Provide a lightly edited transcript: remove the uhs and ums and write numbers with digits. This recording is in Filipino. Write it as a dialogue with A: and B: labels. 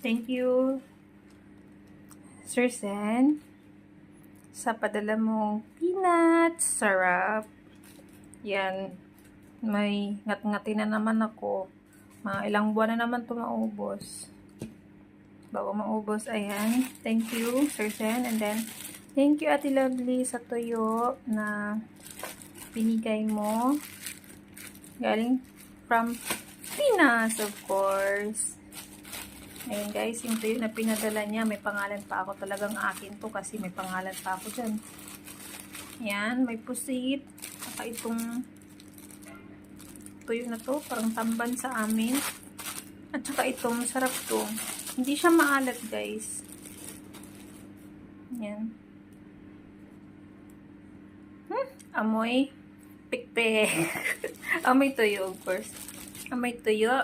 A: Thank you, Sir Sen, sa padala mong peanuts. Sarap. Yan. May ngat-ngati na naman ako. Mga ilang buwan na naman ito maubos. Bago maubos, ayan. Thank you, Sir Sen. And then, thank you, Ate Lovely, sa tuyo na binigay mo. Galing from Pinas, of course. Ayan guys, yung tuyo na pinadala niya, may pangalan pa ako. Talagang akin to kasi may pangalan pa ako dyan. Ayan, may pusit. Saka itong tuyo na to, parang tamban sa amin. At saka itong sarap to. Hindi siya maalat guys. Ayan. Amoy pikpik. Amoy tuyo, of course. Amoy tuyo.